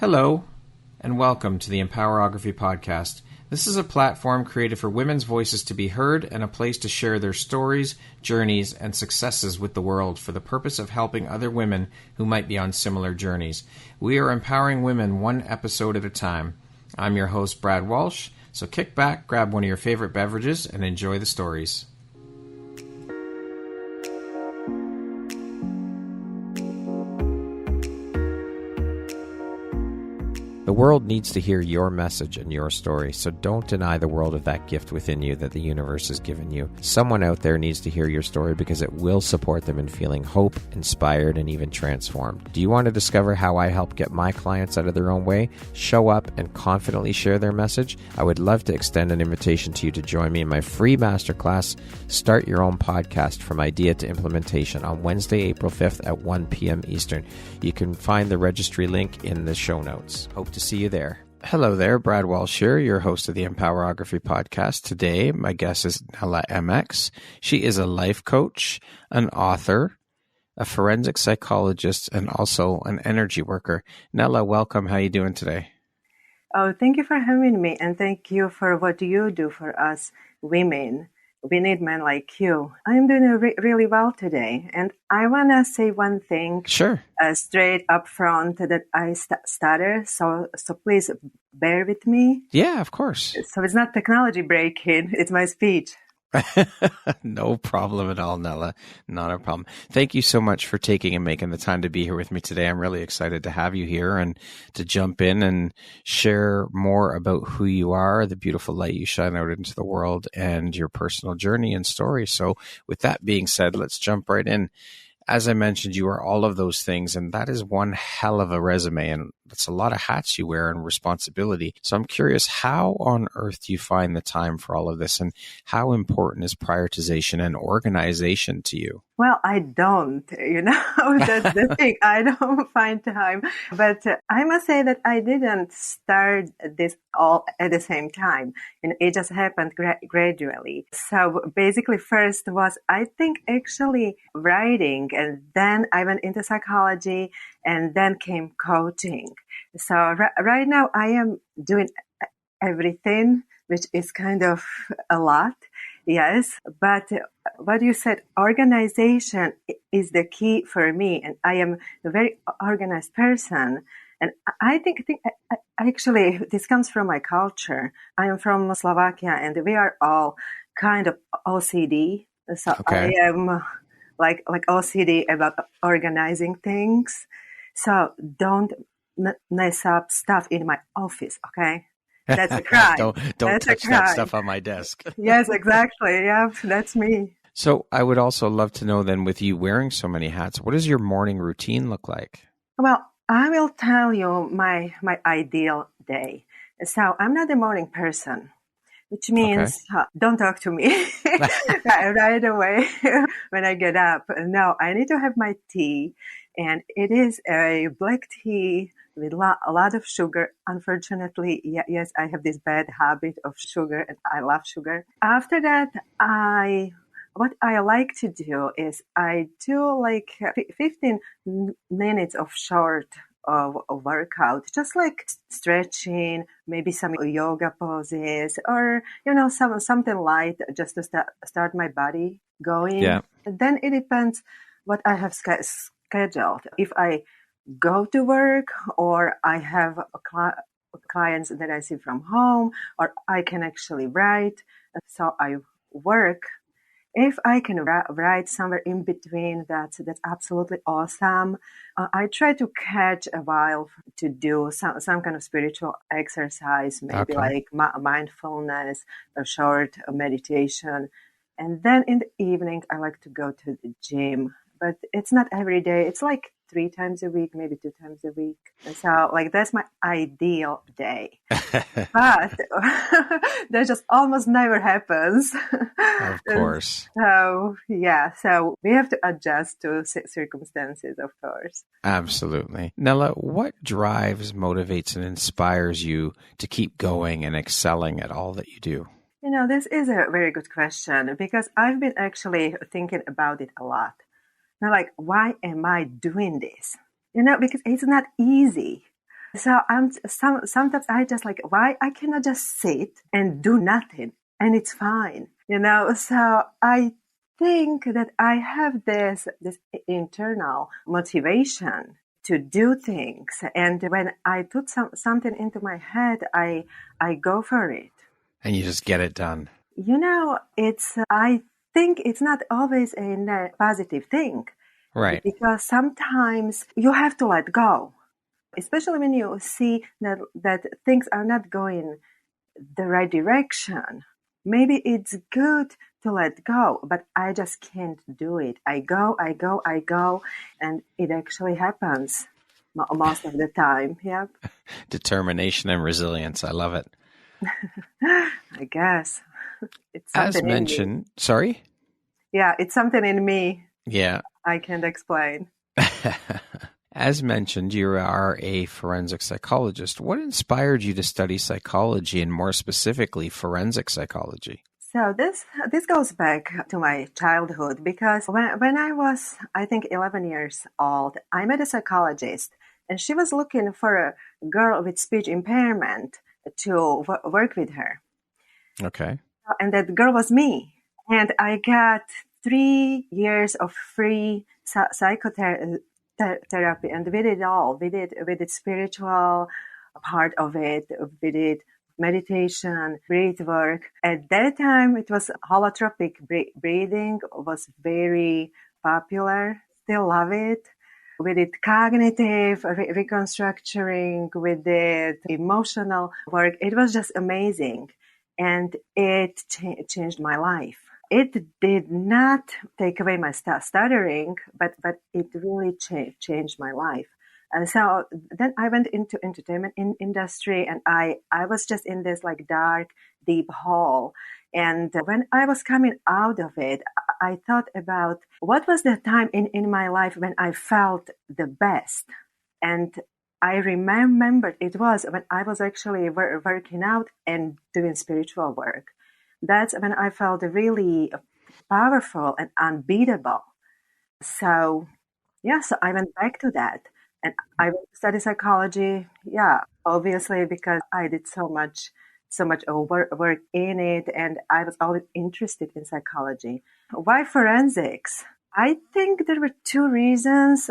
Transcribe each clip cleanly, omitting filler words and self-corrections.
Hello, and welcome to the Empowerography Podcast. This is a platform created for women's voices to be heard and a place to share their stories, journeys, and successes with the world for the purpose of helping other women who might be on similar journeys. We are empowering women one episode at a time. I'm your host, Brad Walsh, so kick back, grab one of your favorite beverages, and enjoy the stories. The world needs to hear your message and your story, so don't deny the world of that gift within you that the universe has given you. Someone out there needs to hear your story because it will support them in feeling hope, inspired, and even transformed. Do you want to discover how I help get my clients out of their own way, show up, and confidently share their message? I would love to extend an invitation to you to join me in my free masterclass, Start Your Own Podcast from Idea to Implementation, on Wednesday, April 5th at 1 p.m. Eastern. You can find the registry link in the show notes. Hope to see you there. Hello there, Brad Walsh here, your host of the Empowerography Podcast. Today, my guest is Nellah Mx. She is a life coach, an author, a forensic psychologist, and also an energy worker. Nellah, welcome. How are you doing today? Oh, thank you for having me, and thank you for what you do for us women. We need men like you. I'm doing really well today, and I want to say one thing. Sure. Straight up front that I stutter, so please bear with me. Yeah, of course. So it's not technology breaking, it's my speech. No problem at all, Nellah. Not a problem. Thank you so much for taking and making the time to be here with me today. I'm really excited to have you here and to jump in and share more about who you are, the beautiful light you shine out into the world, and your personal journey and story. So with that being said, let's jump right in. As I mentioned, you are all of those things, and that is one hell of a resume, and that's a lot of hats you wear and responsibility. So I'm curious, how on earth do you find the time for all of this, and how important is prioritization and organization to you? Well, I don't, that's the thing. I don't find time. But I must say that I didn't start this all at the same time. It just happened gradually. So basically first was, I think, actually writing. And then I went into psychology and then came coaching. So right now I am doing everything, which is kind of a lot. Yes, but what you said, organization is the key for me, and I am a very organized person. And I think actually this comes from my culture. I am from Slovakia, and we are all kind of OCD. So okay. I am like OCD about organizing things. So don't mess up stuff in my office, okay? That's a crime. Don't touch that stuff on my desk. Yes, exactly. Yeah, that's me. So I would also love to know then, with you wearing so many hats, what does your morning routine look like? Well, I will tell you my ideal day. So I'm not a morning person, which means don't talk to me right away when I get up. No, I need to have my tea, and it is a black tea with a lot of sugar. Unfortunately, yes, I have this bad habit of sugar, and I love sugar. After that, what I like to do is I do like 15 minutes of short workout, just like stretching, maybe some yoga poses, or something light, just to start my body going. Yeah. And then it depends what I have scheduled. If I go to work, or I have clients that I see from home, or I can actually write. So I work. If I can write somewhere in between, that's absolutely awesome. I try to catch a while to do some kind of spiritual exercise, maybe like mindfulness, a short meditation. And then in the evening, I like to go to the gym. But it's not every day. It's like 3 times a week, maybe 2 times a week. And so that's my ideal day. But that just almost never happens. Of course. So we have to adjust to circumstances, of course. Absolutely. Nellah, what drives, motivates, and inspires you to keep going and excelling at all that you do? This is a very good question, because I've been actually thinking about it a lot. Now, like, why am I doing this? Because it's not easy. So sometimes I just like, why I cannot just sit and do nothing and it's fine, So I think that I have this internal motivation to do things, and when I put something into my head, I go for it. And you just get it done. It's I think it's not always a positive thing, right? Because sometimes you have to let go. Especially when you see that things are not going the right direction. Maybe it's good to let go, but I just can't do it. I go, and it actually happens most of the time. Yep. Determination and resilience. I love it. I guess. It's something as mentioned, in me. Sorry? Yeah, it's something in me. Yeah. I can't explain. As mentioned, you are a forensic psychologist. What inspired you to study psychology, and more specifically, forensic psychology? So this goes back to my childhood, because when I was, I think, 11 years old, I met a psychologist, and she was looking for a girl with speech impairment to work with her. Okay. And that girl was me. And I got 3 years of free psychotherapy, and we did it all. We did spiritual part of it. We did meditation, breath work. At that time, it was holotropic breathing was very popular. Still love it. We did cognitive reconstructuring. We did emotional work. It was just amazing. And it changed my life. It did not take away my stuttering, but it really changed my life. And so then I went into entertainment industry, and I was just in this like dark, deep hole. And when I was coming out of it, I thought about what was the time in my life when I felt the best. And I remembered it was when I was actually working out and doing spiritual work. That's when I felt really powerful and unbeatable. So, so I went back to that. And I went to study psychology, obviously, because I did so much work in it, and I was always interested in psychology. Why forensics? I think there were two reasons.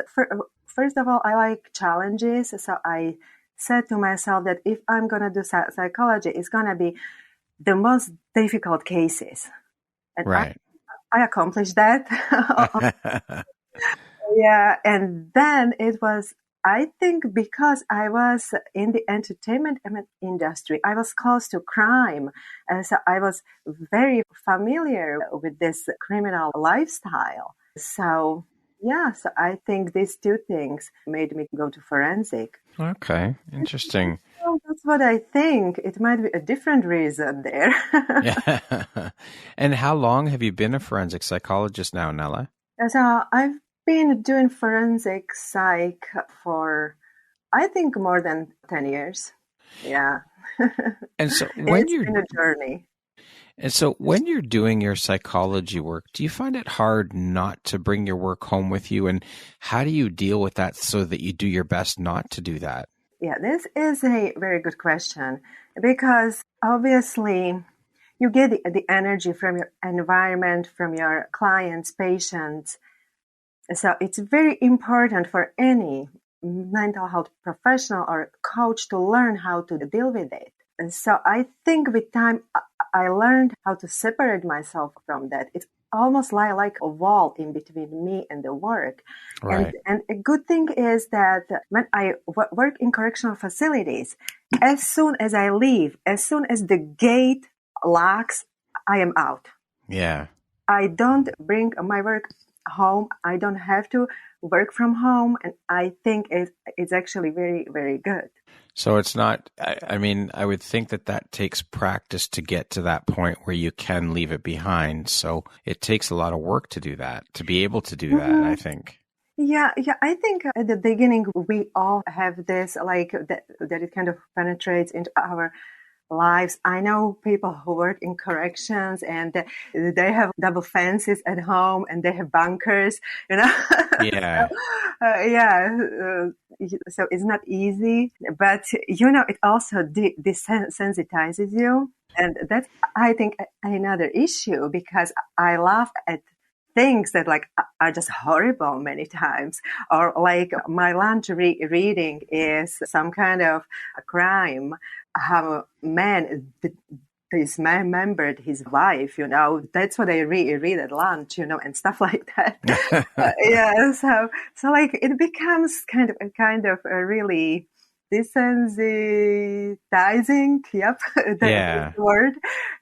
First of all, I like challenges. So I said to myself that if I'm going to do psychology, it's going to be the most difficult cases. And right. I accomplished that. Yeah. And then it was, I think, because I was in the entertainment industry, I was close to crime. And so I was very familiar with this criminal lifestyle. So, so I think these two things made me go to forensic. Okay, interesting. Well, that's what I think. It might be a different reason there. Yeah. And how long have you been a forensic psychologist now, Nellah? So I've been doing forensic psych for, I think, more than 10 years. Yeah. And so when it's been a journey. And so when you're doing your psychology work, do you find it hard not to bring your work home with you? And how do you deal with that so that you do your best not to do that? Yeah, this is a very good question, because obviously you get the energy from your environment, from your clients, patients. So it's very important for any mental health professional or coach to learn how to deal with it. And so I think with time, I learned how to separate myself from that. It's almost like a wall in between me and the work. Right. And a good thing is that when I work in correctional facilities, as soon as I leave, as soon as the gate locks, I am out. Yeah. I don't bring my work home. I don't have to work from home. And I think it's actually very, very good. So it's not, I mean, I would think that takes practice to get to that point where you can leave it behind. So it takes a lot of work to do that, to be able to do that, I think. Yeah. I think at the beginning, we all have this, like that it kind of penetrates into our lives. I know people who work in corrections, and they have double fences at home, and they have bunkers, Yeah. so it's not easy, but it also desensitizes you. And that's, I think, another issue, because I laugh at things that like are just horrible many times, or like my lunch reading is some kind of a crime, how a man dismembered his wife, that's what I read at lunch, and stuff like that. So like it becomes kind of a really desensitizing. Yep, that's the word.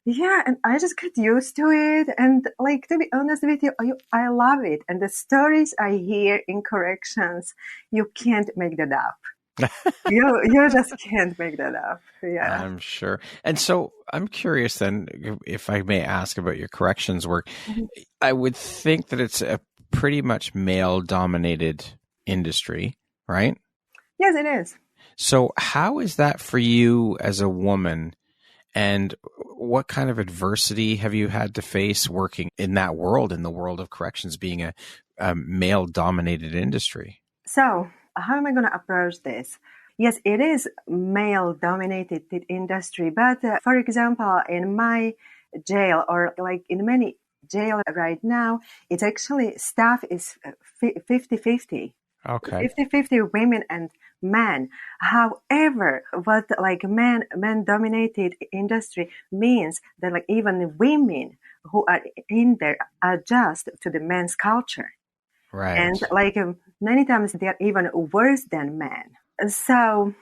Yeah, and I just get used to it. And like, to be honest with you, I love it. And the stories I hear in corrections, you can't make that up. you just can't make that up. Yeah, I'm sure. And so I'm curious then, if I may ask about your corrections work. Mm-hmm. I would think that it's a pretty much male-dominated industry, right? Yes, it is. So how is that for you as a woman? And what kind of adversity have you had to face working in that world, in the world of corrections, being a male-dominated industry? So how am I going to approach this? Yes, it is male-dominated industry, but for example, in my jail, or like in many jails right now, it's actually staff is 50-50. Okay. 50-50 women and men. However, what like men-dominated industry means that like even women who are in there adjust to the men's culture. Right. And like many times they are even worse than men. So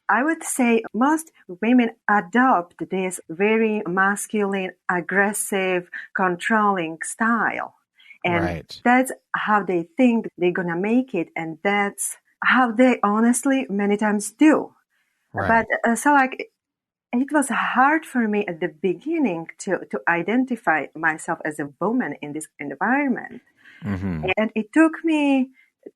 I would say most women adopt this very masculine, aggressive, controlling style. And that's how they think they're going to make it. And that's how they honestly many times do. Right. But so like it was hard for me at the beginning to identify myself as a woman in this environment. Mm-hmm. And it took me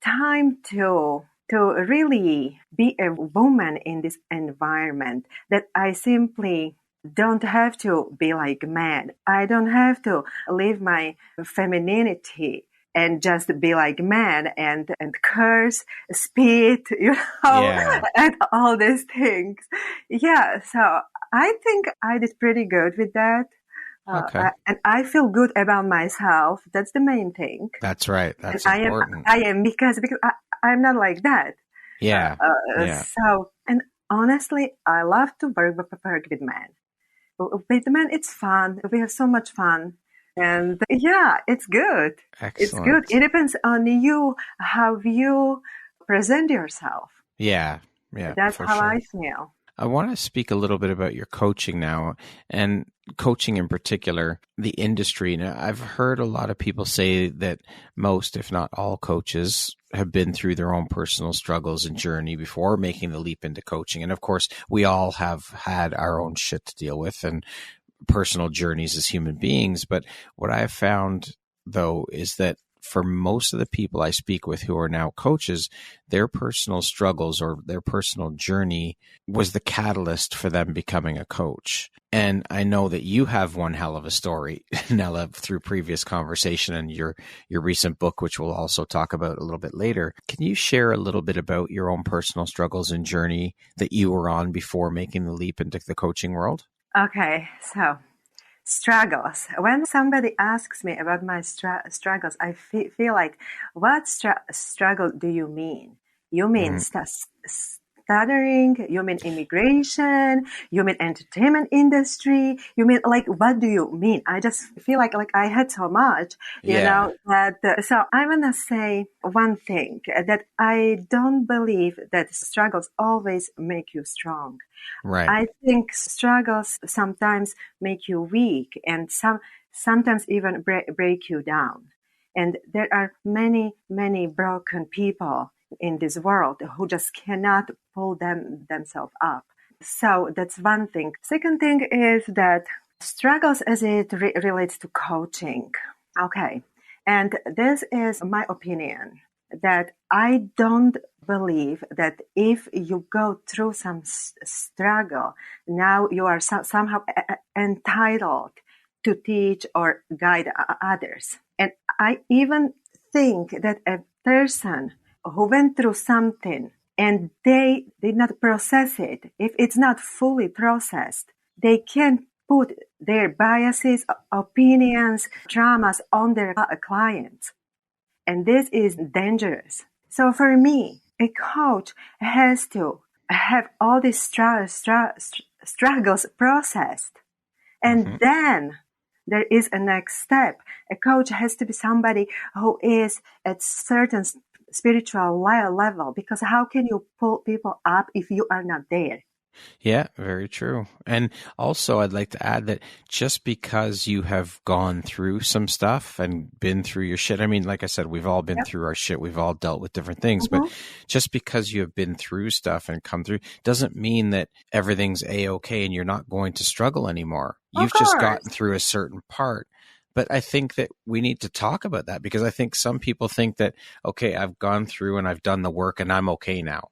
time to really be a woman in this environment, that I simply don't have to be like man. I don't have to live my femininity and just be like man and curse, spit, and all these things. Yeah, so I think I did pretty good with that. Okay. And I feel good about myself. That's the main thing. That's right. That's important. I am because I'm not like that. Yeah. So, and honestly, I love to work with men. With men, it's fun. We have so much fun. And yeah, it's good. Excellent. It's good. It depends on you, how you present yourself. Yeah. That's how I feel. I want to speak a little bit about your coaching now, and coaching in particular, the industry. Now, I've heard a lot of people say that most, if not all, coaches have been through their own personal struggles and journey before making the leap into coaching. And of course, we all have had our own shit to deal with and personal journeys as human beings. But what I've found, though, is that for most of the people I speak with who are now coaches, their personal struggles or their personal journey was the catalyst for them becoming a coach. And I know that you have one hell of a story, Nellah, through previous conversation and your recent book, which we'll also talk about a little bit later. Can you share a little bit about your own personal struggles and journey that you were on before making the leap into the coaching world? Okay, so struggles. When somebody asks me about my struggles, I feel like, what struggle do you mean? You mean stuttering? You mean immigration? You mean entertainment industry? You mean like, what do you mean? I just feel like I had so much, that, so I want to say one thing, that I don't believe that struggles always make you strong. Right. I think struggles sometimes make you weak, and sometimes even break you down. And there are many, many broken people in this world who just cannot pull themselves up. So that's one thing. Second thing is that struggles as it relates to coaching. Okay. And this is my opinion, that I don't believe that if you go through some struggle, now you are somehow entitled to teach or guide others. And I even think that a person who went through something and they did not process it. If it's not fully processed, they can put their biases, opinions, traumas on their clients. And this is dangerous. So for me, a coach has to have all these struggles processed. And then there is a next step. A coach has to be somebody who is at certain spiritual level, because how can you pull people up if you are not there? Yeah, very true. And also, I'd like to add that just because you have gone through some stuff and been through your shit, I mean, like I said, we've all been through our shit. We've all dealt with different things. But just because you have been through stuff and come through doesn't mean that everything's A-okay and you're not going to struggle anymore. You've just gotten through a certain part. But I think that we need to talk about that, because I think some people think that, okay, I've gone through and I've done the work and I'm okay now.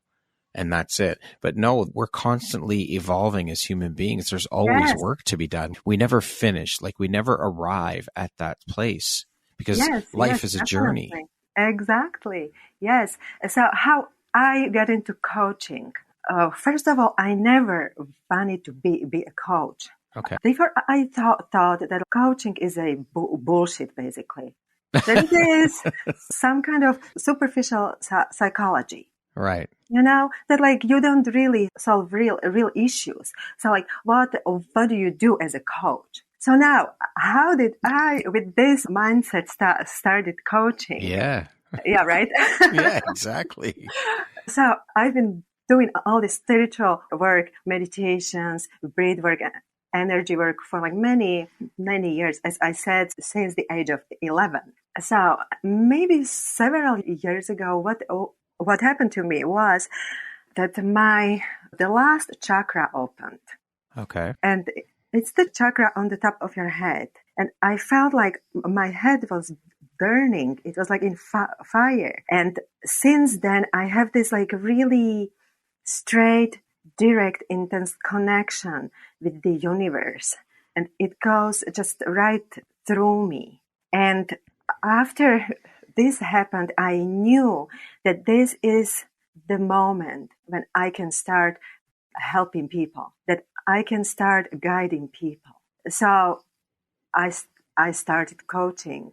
And that's it. But no, we're constantly evolving as human beings. There's always work to be done. We never finish. Like, we never arrive at that place, because life is a journey. Exactly. Yes. So how I got into coaching. First of all, I never wanted to be a coach. Okay. Before, I thought that coaching is a bullshit, basically. That it is some kind of superficial psychology. Right. You know, that like you don't really solve real issues. So like, what do you do as a coach? So now, how did I, with this mindset, started coaching? Yeah. Yeah, right? Yeah, exactly. So I've been doing all this spiritual work, meditations, breath work, energy work for like many years, as I said, since the age of 11. So maybe several years ago, what happened to me was that the last chakra opened. Okay. And it's the chakra on the top of your head. And I felt like my head was burning. It was like in fire. And since then, I have this like really straight, direct, intense connection with the universe. And it goes just right through me. And after this happened, I knew that this is the moment when I can start helping people, that I can start guiding people. So I started coaching,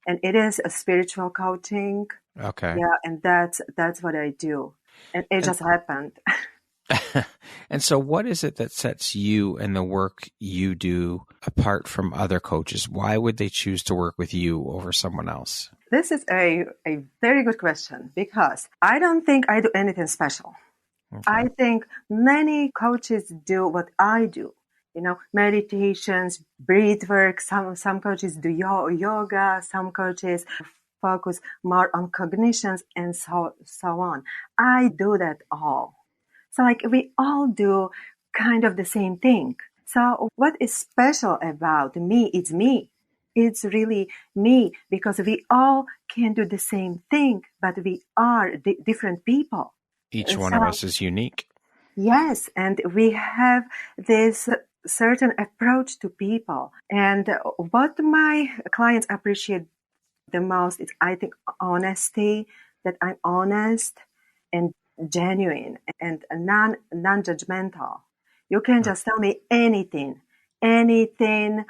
and it is a spiritual coaching. Okay. Yeah, and that's what I do. And it just happened. And so what is it that sets you and the work you do apart from other coaches? Why would they choose to work with you over someone else? This is a very good question, because I don't think I do anything special. Okay. I think many coaches do what I do. You know, meditations, breath work. Some coaches do yoga. Some coaches focus more on cognitions and so on. I do that all. So like we all do kind of the same thing. So what is special about me? It's me. It's really me, because we all can do the same thing, but we are different people. Each one of us is unique. Yes, and we have this certain approach to people. And what my clients appreciate the most is, I think, honesty, that I'm honest and genuine and non-judgmental. You can just tell me anything.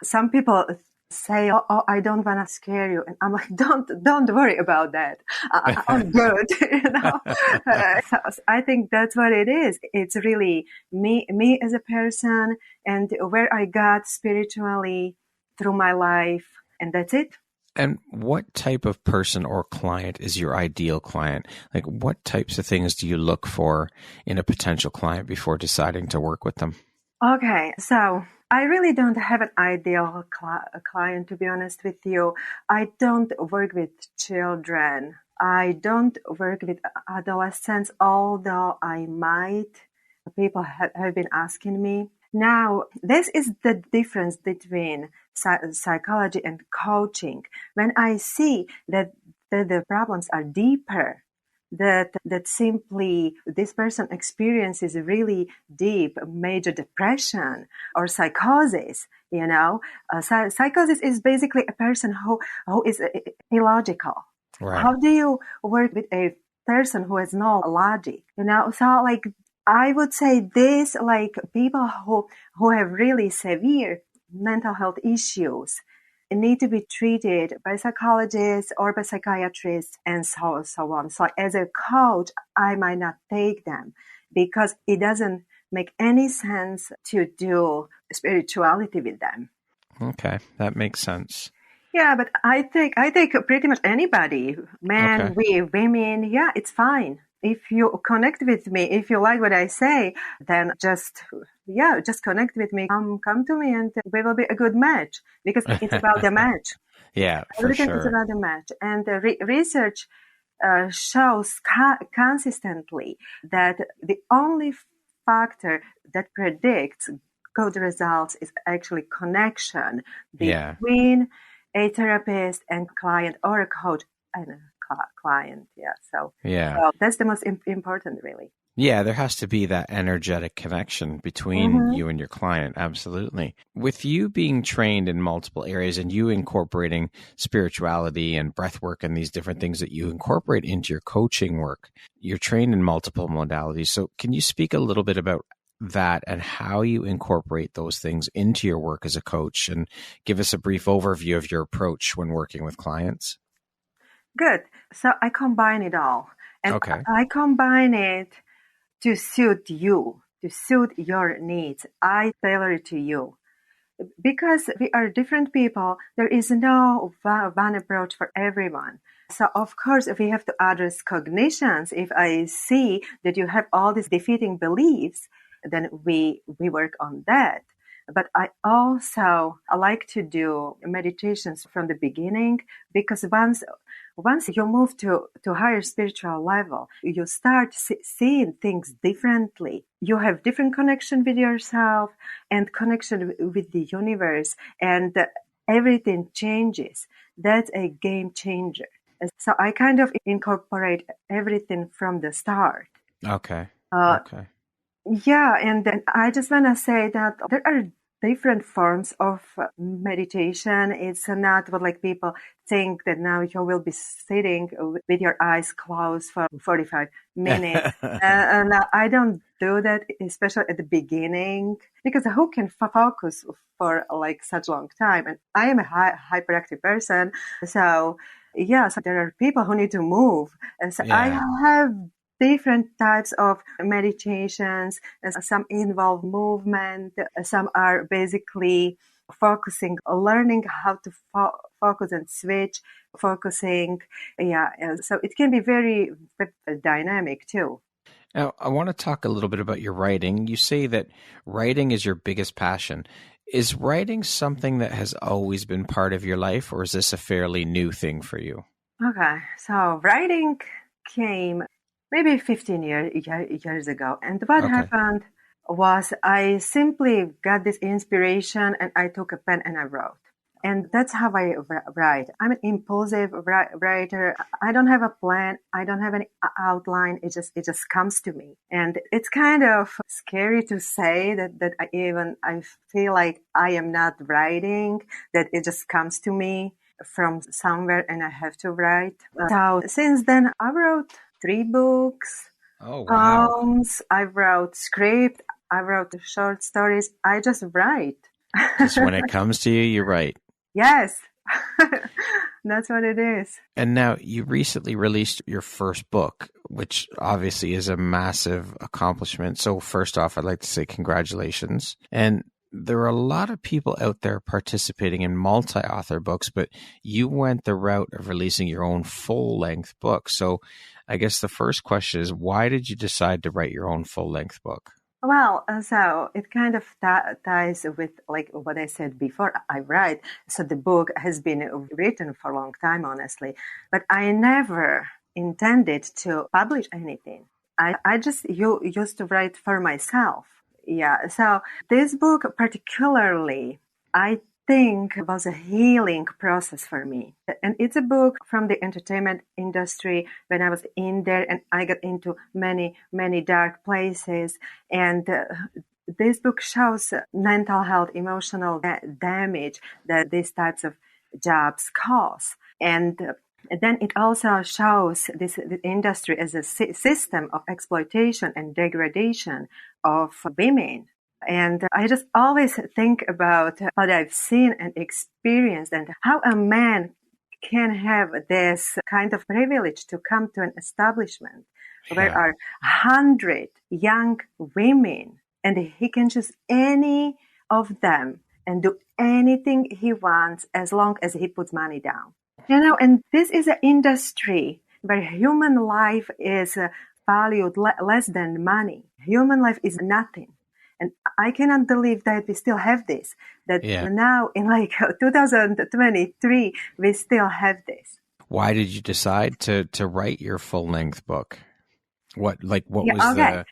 Some people say, oh, I don't want to scare you. And I'm like, don't worry about that. I'm good. You know? So I think that's what it is. It's really me as a person, and where I got spiritually through my life. And that's it. And what type of person or client is your ideal client? Like, what types of things do you look for in a potential client before deciding to work with them? Okay, so I really don't have an ideal client, to be honest with you. I don't work with children. I don't work with adolescents, although I might. People have been asking me. Now, this is the difference between psychology and coaching. When I see that the problems are deeper, that simply this person experiences really deep major depression or psychosis, you know. Psychosis is basically a person who is illogical. Right. How do you work with a person who has no logic, So like I would say this, like people who have really severe mental health issues need to be treated by psychologists or by psychiatrists and so on. So as a coach, I might not take them because it doesn't make any sense to do spirituality with them. Okay, that makes sense. Yeah, but I take pretty much anybody, men, women. Yeah, it's fine. If you connect with me, if you like what I say, then just connect with me. Come to me, and we will be a good match because it's about the match. Yeah, for Everything sure. is about the match, and the research shows consistently that the only factor that predicts good results is actually connection between a therapist and client, or a coach and a client. Yeah. So that's the most important, really. Yeah, there has to be that energetic connection between you and your client. Absolutely. With you being trained in multiple areas and you incorporating spirituality and breath work and these different things that you incorporate into your coaching work, you're trained in multiple modalities. So can you speak a little bit about that and how you incorporate those things into your work as a coach, and give us a brief overview of your approach when working with clients? Good. So I combine it all, and I combine it to suit you, to suit your needs. I tailor it to you. Because we are different people, there is no one approach for everyone. So of course, we have to address cognitions. If I see that you have all these defeating beliefs, then we work on that. But I also like to do meditations from the beginning, because once you move to higher spiritual level, you start seeing things differently. You have different connection with yourself and connection with the universe, and everything changes. That's a game changer. So I kind of incorporate everything from the start. Okay. Yeah, and then I just want to say that there are different forms of meditation. It's not what like people think that now you will be sitting with your eyes closed for 45 minutes. And I don't do that, especially at the beginning, because who can focus for like such a long time? And I am a hyperactive person. So so there are people who need to move. And so I have different types of meditations. Some involve movement. Some are basically focusing, learning how to focus and switch, focusing. So it can be very dynamic too. Now, I want to talk a little bit about your writing. You say that writing is your biggest passion. Is writing something that has always been part of your life, or is this a fairly new thing for you? Okay, so writing came maybe 15 years ago. And what happened was I simply got this inspiration and I took a pen and I wrote. And that's how I write. I'm an impulsive writer. I don't have a plan. I don't have any outline. It just comes to me. And it's kind of scary to say that I feel like I am not writing, that it just comes to me from somewhere and I have to write. So since then, I wrote 3 books, poems, I wrote script, I wrote short stories. I just write. Just when it comes to you, you write. Yes, that's what it is. And now you recently released your first book, which obviously is a massive accomplishment. So first off, I'd like to say congratulations. And there are a lot of people out there participating in multi-author books, but you went the route of releasing your own full-length book. So I guess the first question is, why did you decide to write your own full-length book? Well, so it kind of ties with like what I said before. I write, so the book has been written for a long time, honestly, but I never intended to publish anything. I just used to write for myself. Yeah, so this book particularly, I think, was a healing process for me. And it's a book from the entertainment industry when I was in there and I got into many, many dark places. And this book shows mental health, emotional damage that these types of jobs cause. And And then it also shows this industry as a system of exploitation and degradation of women. And I just always think about what I've seen and experienced and how a man can have this kind of privilege to come to an establishment where are 100 young women and he can choose any of them and do anything he wants as long as he puts money down. And this is an industry where human life is valued less than money. Human life is nothing. And I cannot believe that we still have this, that now in 2023, we still have this. Why did you decide to write your full-length book? What was the...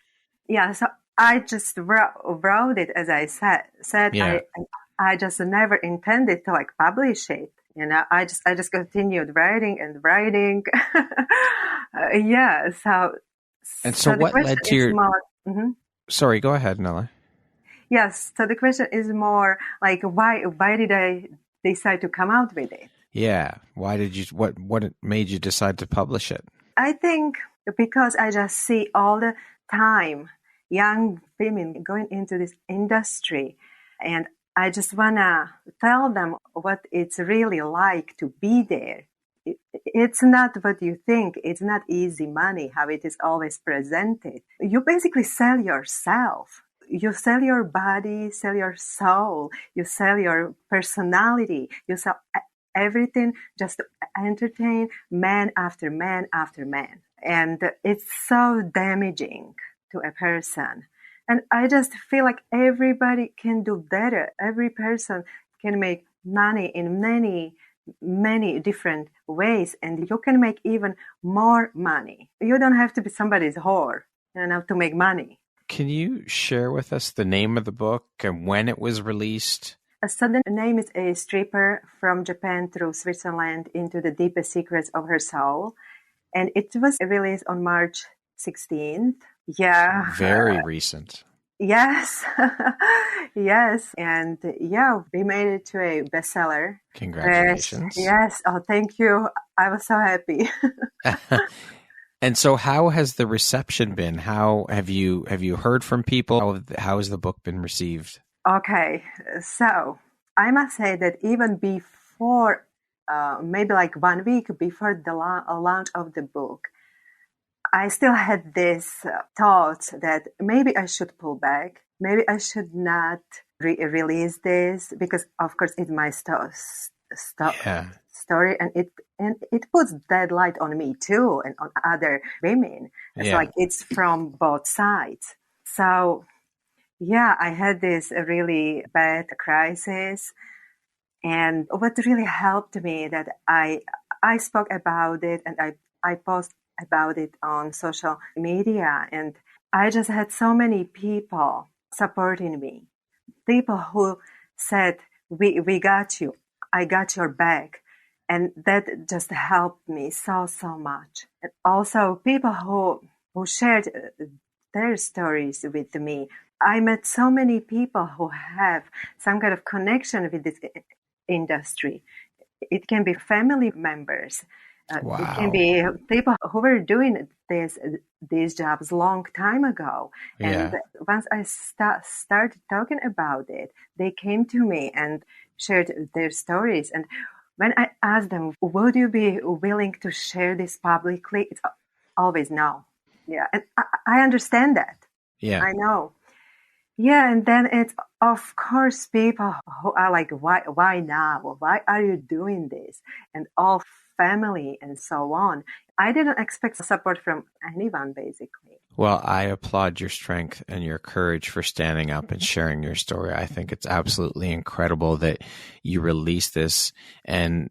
Yeah, so I just wrote it, as I said. I just never intended to publish it. I just continued writing and writing. So what led to your... Mm-hmm. Sorry, go ahead, Nellah. Yes. So the question is more why did I decide to come out with it? Yeah. Why did you, what made you decide to publish it? I think because I just see all the time young women going into this industry, and I just want to tell them what it's really like to be there. It's not what you think. It's not easy money, how it is always presented. You basically sell yourself. You sell your body, sell your soul, you sell your personality, you sell everything just to entertain man after man after man. And it's so damaging to a person. And I just feel like everybody can do better. Every person can make money in many different ways, and you can make even more money. You don't have to be somebody's whore, to make money. Can you share with us the name of the book and when it was released? So the name is A Stripper from Japan through Switzerland into the Deepest Secrets of Her Soul. And it was released on March 16th. Yeah. Very recent. Yes. Yes. And we made it to a bestseller. Congratulations. Yes. Oh, thank you. I was so happy. And so how has the reception been? How have you heard from people? How has the book been received? Okay. So I must say that even before, maybe 1 week before the launch of the book, I still had this thought that maybe I should pull back. Maybe I should not release this because, of course, it's my story, and it puts that light on me too and on other women. It's it's from both sides. So I had this really bad crisis, and what really helped me that I spoke about it and I post about it on social media, and I just had so many people supporting me. People who said, we got you. I got your back. And that just helped me so much. And also people who shared their stories with me. I met so many people who have some kind of connection with this industry. It can be family members. Wow. It can be people who were doing these jobs long time ago. And once I started talking about it, they came to me and shared their stories. And when I asked them, would you be willing to share this publicly? It's always no. Yeah. And I understand that. Yeah. I know. Yeah. And then it's, of course, people who are like, why now? Why are you doing this? And all family and so on. I didn't expect support from anyone, basically. Well, I applaud your strength and your courage for standing up and sharing your story. I think it's absolutely incredible that you released this. And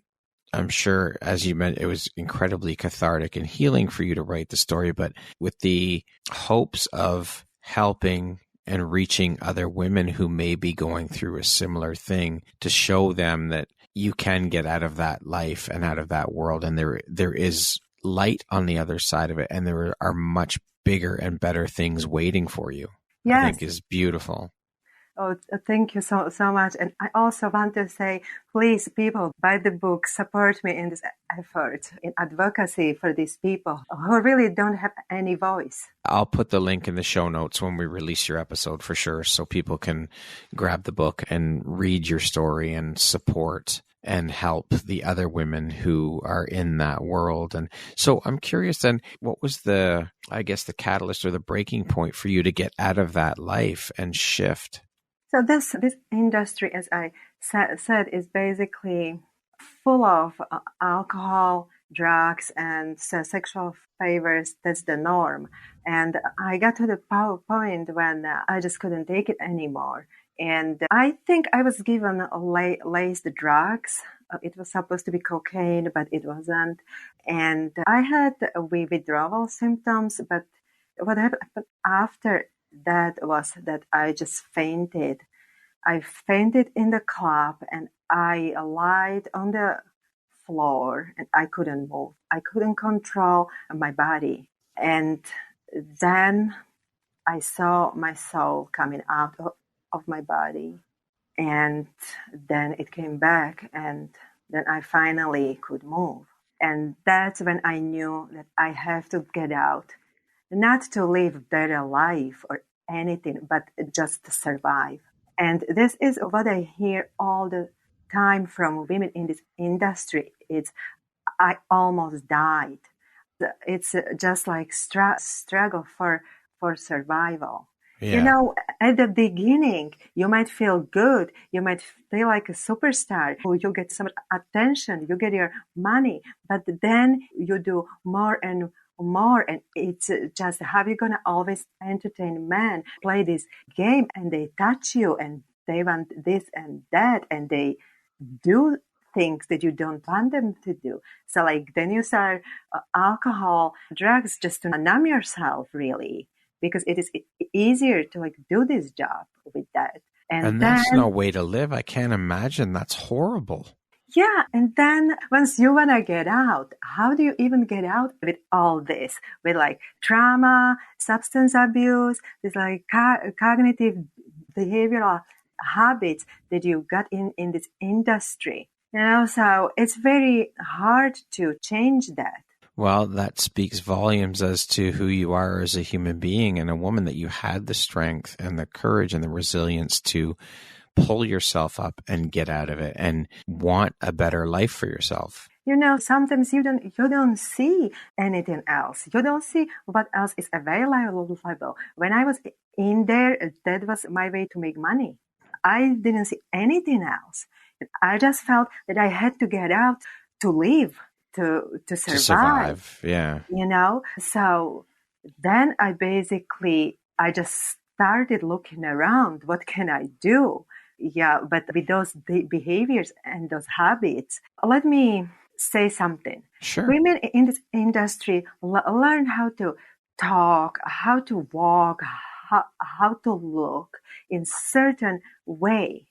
I'm sure, as you mentioned, it was incredibly cathartic and healing for you to write the story, but with the hopes of helping and reaching other women who may be going through a similar thing, to show them that you can get out of that life and out of that world. And there is light on the other side of it. And there are much bigger and better things waiting for you. Yes. I think is beautiful. Oh, thank you so much. And I also want to say, please, people, buy the book, support me in this effort, in advocacy for these people who really don't have any voice. I'll put the link in the show notes when we release your episode for sure, so people can grab the book and read your story and support and help the other women who are in that world. And so I'm curious then, what was the catalyst or the breaking point for you to get out of that life and shift? So this industry, as I said, is basically full of alcohol, drugs, and sexual favors. That's the norm. And I got to the point when I just couldn't take it anymore. And I think I was given laced drugs. It was supposed to be cocaine, but it wasn't. And I had withdrawal symptoms, but what happened after that was that I just fainted. I fainted in the club and I lied on the floor and I couldn't move. I couldn't control my body. And then I saw my soul coming out of my body. And then it came back and then I finally could move. And that's when I knew that I have to get out, not to live a better life or anything, but just to survive. And this is what I hear all the time from women in this industry. It's, I almost died. It's just like struggle for survival. Yeah. You know, at the beginning, you might feel good. You might feel like a superstar. You get some attention. You get your money. But then you do more and more. And it's just, how you going to always entertain men, play this game, and they touch you and they want this and that. And they do things that you don't want them to do. So like then you start alcohol, drugs, just to numb yourself, really. Because it is easier to like do this job with that. And that's no way to live. I can't imagine. That's horrible. Yeah. And then once you want to get out, how do you even get out with all this? With like trauma, substance abuse, this like cognitive behavioral habits that you got in this industry. You know, so it's very hard to change that. Well, that speaks volumes as to who you are as a human being and a woman, that you had the strength and the courage and the resilience to pull yourself up and get out of it and want a better life for yourself. You know, sometimes you don't see anything else. You don't see what else is available. When I was in there, that was my way to make money. I didn't see anything else. I just felt that I had to get out to live. To survive. Yeah. You know, so then I just started looking around. What can I do? Yeah, but with those behaviors and those habits, let me say something. Sure. Women in this industry learn how to talk, how to walk, how to look in certain way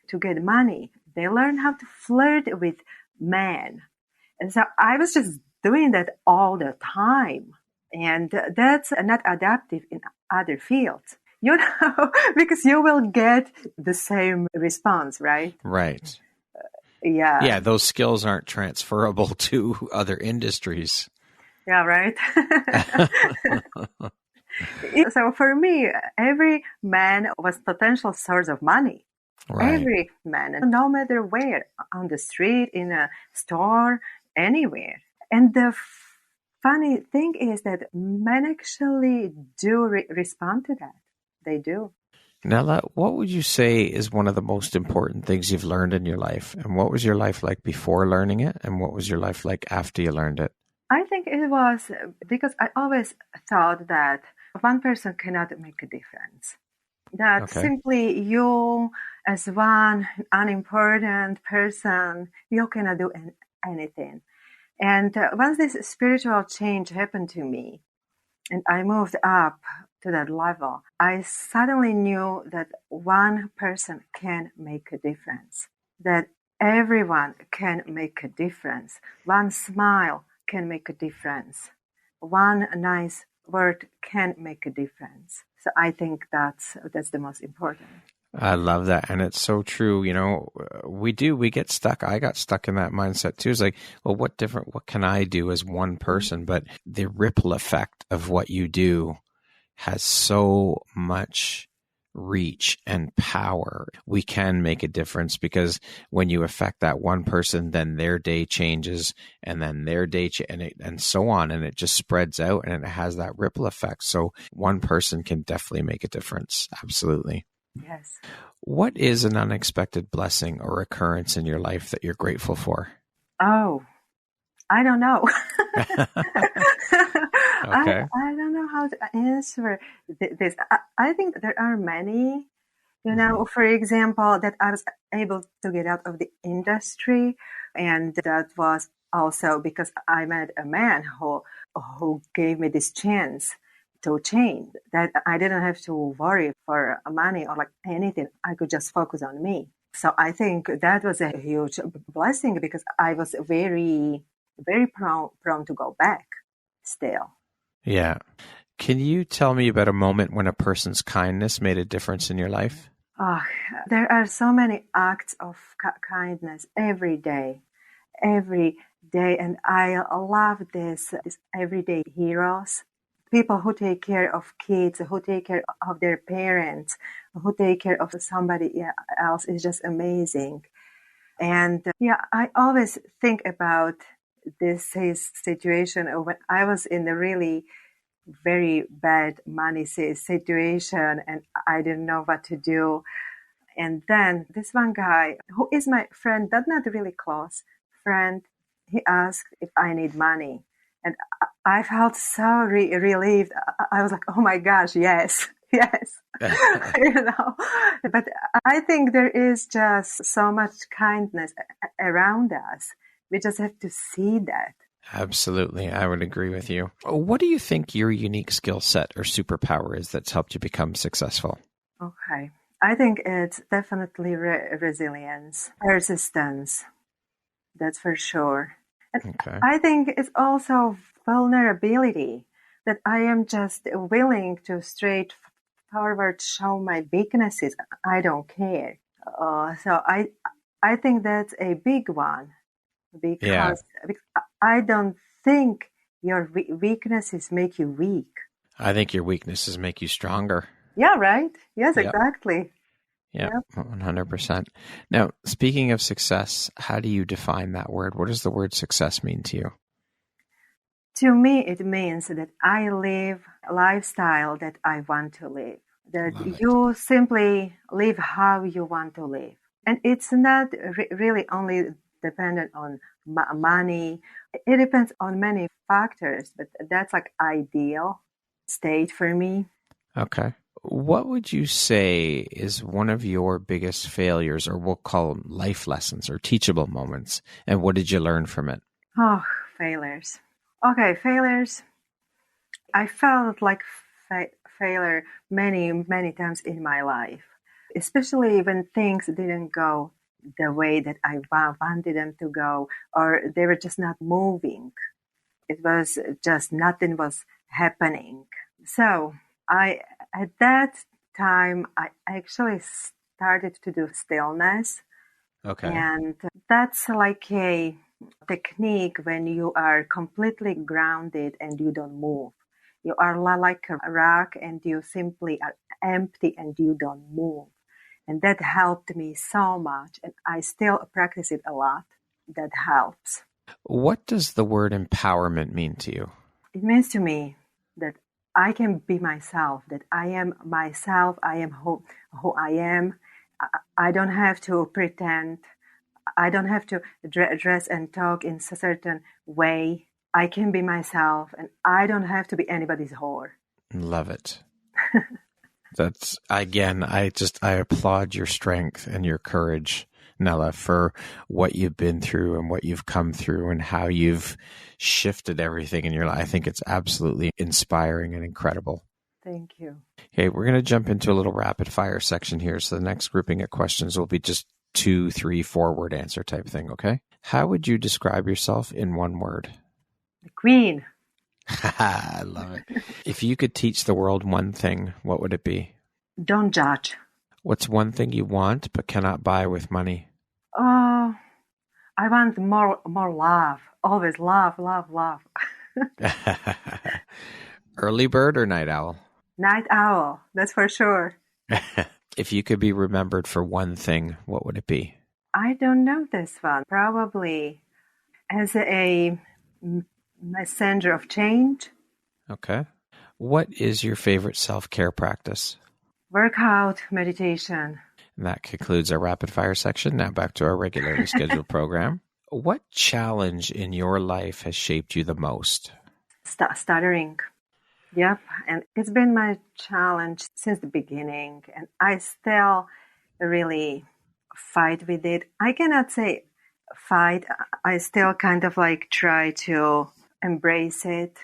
to get money. They learn how to flirt with men. And so I was just doing that all the time. And that's not adaptive in other fields, you know, because you will get the same response, right? Right. Yeah. Yeah, those skills aren't transferable to other industries. Yeah, right. So for me, every man was potential source of money. Right. Every man, no matter where, on the street, in a store, anywhere. And the funny thing is that men actually do respond to that. They do. Nellah, what would you say is one of the most important things you've learned in your life? And what was your life like before learning it? And what was your life like after you learned it? I think it was because I always thought that one person cannot make a difference. That simply you, as one unimportant person, you cannot do anything. And once this spiritual change happened to me, and I moved up to that level, I suddenly knew that one person can make a difference, that everyone can make a difference. One smile can make a difference. One nice word can make a difference. So I think that's the most important. I love that. And it's so true. We get stuck. I got stuck in that mindset too. It's like, well, what can I do as one person? But the ripple effect of what you do has so much reach and power. We can make a difference because when you affect that one person, then their day changes and then their day and so on. And it just spreads out and it has that ripple effect. So one person can definitely make a difference. Absolutely. Yes. What is an unexpected blessing or occurrence in your life that you're grateful for? Oh, I don't know. Okay. I don't know how to answer this. I think there are many, for example, that I was able to get out of the industry. And that was also because I met a man who gave me this chance to change, that I didn't have to worry for money or like anything. I could just focus on me. So I think that was a huge blessing because I was very, very prone to go back still. Yeah. Can you tell me about a moment when a person's kindness made a difference in your life? Oh, there are so many acts of kindness every day. And I love this everyday heroes. People who take care of kids, who take care of their parents, who take care of somebody else is just amazing. And I always think about this situation when I was in a really very bad money situation and I didn't know what to do. And then this one guy, who is my friend, but not really close friend, he asked if I need money. And I felt so relieved. I was like, oh my gosh, yes. But I think there is just so much kindness around us. We just have to see that. Absolutely. I would agree with you. What do you think your unique skill set or superpower is that's helped you become successful? Okay. I think it's definitely resilience, persistence. That's for sure. And Okay. I think it's also vulnerability, that I am just willing to straightforward show my weaknesses. I don't care. So I think that's a big one because I don't think your weaknesses make you weak. I think your weaknesses make you stronger. Yeah, right? Yes, Yep. exactly. Yeah, 100%. Now, speaking of success, how do you define that word? What does the word success mean to you? To me, it means that I live a lifestyle that I want to live, that you simply live how you want to live. And it's not really only dependent on money. It depends on many factors, but that's like ideal state for me. Okay. What would you say is one of your biggest failures, or we'll call them life lessons or teachable moments, and what did you learn from it? Oh, failures. Okay, failures. I felt like failure many, many times in my life, especially when things didn't go the way that I wanted them to go, or they were just not moving. It was just nothing was happening. So at that time, I actually started to do stillness. Okay. And that's like a technique when you are completely grounded and you don't move. You are like a rock and you simply are empty and you don't move. And that helped me so much. And I still practice it a lot. That helps. What does the word empowerment mean to you? It means to me that I can be myself, that I am myself, I am who I am. I don't have to pretend. I don't have to dress and talk in a certain way. I can be myself and I don't have to be anybody's whore. Love it. That's, again, I applaud your strength and your courage, Nellah, for what you've been through and what you've come through and how you've shifted everything in your life. I think it's absolutely inspiring and incredible. Thank you. Okay, we're going to jump into a little rapid fire section here. So the next grouping of questions will be just 2, 3, 4 word answer type thing, okay? How would you describe yourself in one word? The queen. I love it. If you could teach the world one thing, what would it be? Don't judge. What's one thing you want but cannot buy with money? Oh, I want more love. Always love, love, love. Early bird or night owl? Night owl, that's for sure. If you could be remembered for one thing, what would it be? I don't know this one. Probably as a messenger of change. Okay. What is your favorite self-care practice? Workout, meditation. And that concludes our rapid fire section. Now back to our regularly scheduled program. What challenge in your life has shaped you the most? Stuttering. Yep. And it's been my challenge since the beginning. And I still really fight with it. I cannot say fight. I still kind of like try to embrace it.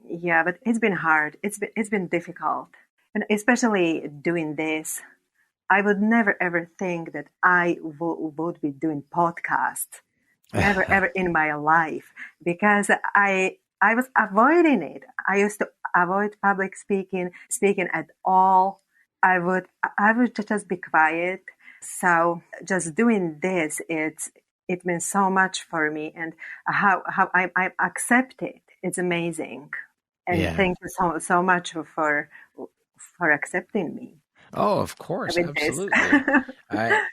Yeah, but it's been hard. It's been difficult. And especially doing this, I would never ever think that I would be doing podcasts. Never ever in my life, because I was avoiding it. I used to avoid public speaking at all. I would just be quiet. So just doing this, it means so much for me, and how I accept it. It's amazing, and thank you so much for accepting me. Oh, of course, absolutely.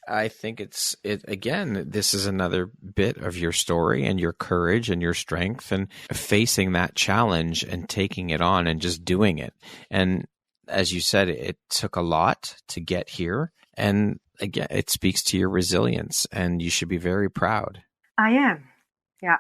I think it again, this is another bit of your story and your courage and your strength and facing that challenge and taking it on and just doing it. And as you said, it took a lot to get here. And again, it speaks to your resilience, and you should be very proud. I am. Yeah,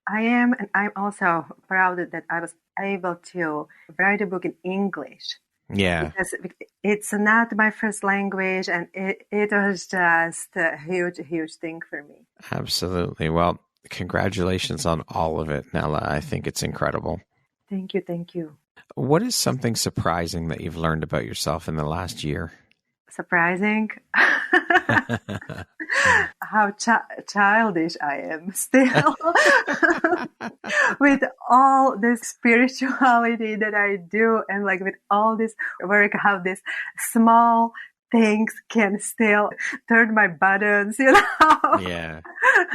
I am. And I'm also proud that I was able to write a book in English. Yeah. Because it's not my first language, and it was just a huge thing for me. Absolutely. Well, congratulations on all of it, Nellah. I think it's incredible. Thank you. What is something surprising that you've learned about yourself in the last year? Surprising? How childish I am still. With all this spirituality that I do, and like with all this work, how these small things can still turn my buttons, Yeah.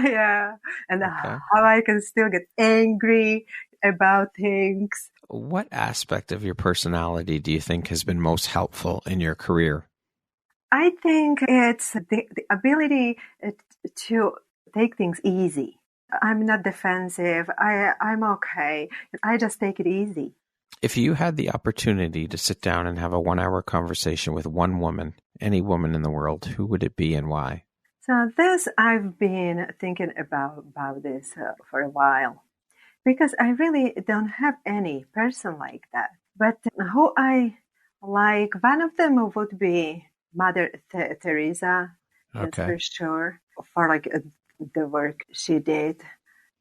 Yeah. And how I can still get angry about things. What aspect of your personality do you think has been most helpful in your career? I think it's the ability to take things easy. I'm not defensive. I'm okay. I just take it easy. If you had the opportunity to sit down and have a 1-hour conversation with one woman, any woman in the world, who would it be and why? So this, I've been thinking about this for a while, because I really don't have any person like that. But who I like, one of them would be Mother Teresa, that's for sure, for like the work she did.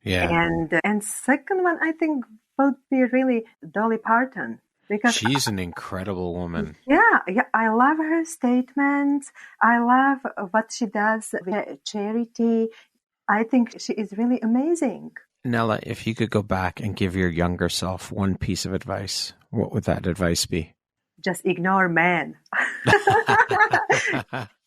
Yeah. And second one, I think, would be really Dolly Parton, because she's an incredible woman. Yeah, I love her statements. I love what she does with charity. I think she is really amazing. Nellah, if you could go back and give your younger self one piece of advice, what would that advice be? Just ignore men.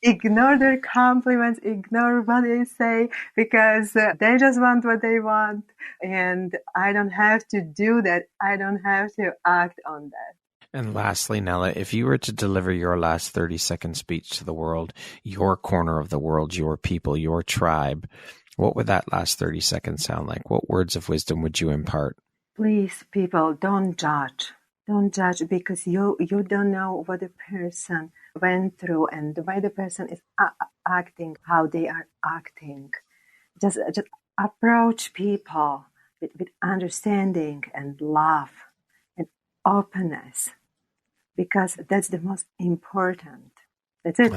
Ignore their compliments, ignore what they say, because they just want what they want. And I don't have to do that. I don't have to act on that. And lastly, Nellah, if you were to deliver your last 30-second speech to the world, your corner of the world, your people, your tribe, what would that last 30 seconds sound like? What words of wisdom would you impart? Please, people, don't judge. Don't judge, because you don't know what the person went through and why the person is acting how they are acting. Just approach people with understanding and love and openness, because that's the most important. That's it.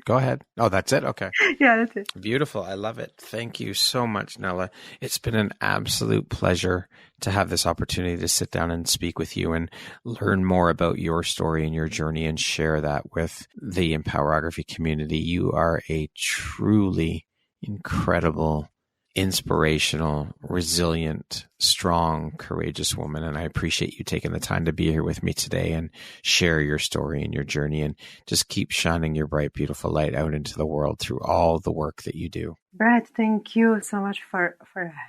Go ahead. Oh, that's it? Okay. Yeah, that's it. Beautiful. I love it. Thank you so much, Nellah. It's been an absolute pleasure to have this opportunity to sit down and speak with you and learn more about your story and your journey and share that with the Empowerography community. You are a truly incredible inspirational, resilient, strong, courageous woman. And I appreciate you taking the time to be here with me today and share your story and your journey, and just keep shining your bright, beautiful light out into the world through all the work that you do. Brad, thank you so much for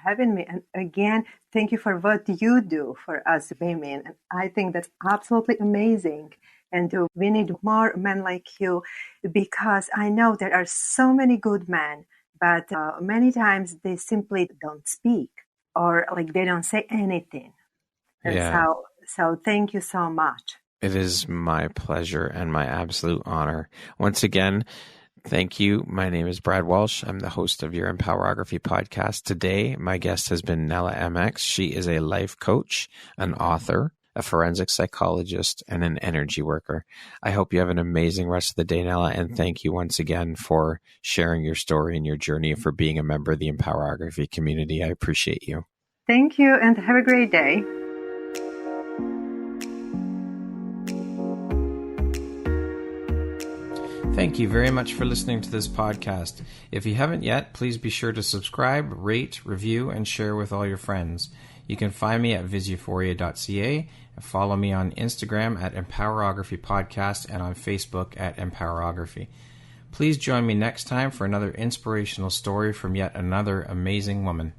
having me. And again, thank you for what you do for us women. And I think that's absolutely amazing. And we need more men like you, because I know there are so many good men, but many times they simply don't speak, or like they don't say anything. And so thank you so much. It is my pleasure and my absolute honor. Once again, thank you. My name is Brad Walsh. I'm the host of your Empowerography Podcast. Today, my guest has been Nellah Mx. She is a life coach, an author, a forensic psychologist, and an energy worker. I hope you have an amazing rest of the day, Nellah, and thank you once again for sharing your story and your journey, for being a member of the Empowerography community. I appreciate you. Thank you, and have a great day. Thank you very much for listening to this podcast. If you haven't yet, please be sure to subscribe, rate, review, and share with all your friends. You can find me at viseuphoria.ca, and follow me on Instagram at Empowerography Podcast, and on Facebook at Empowerography. Please join me next time for another inspirational story from yet another amazing woman.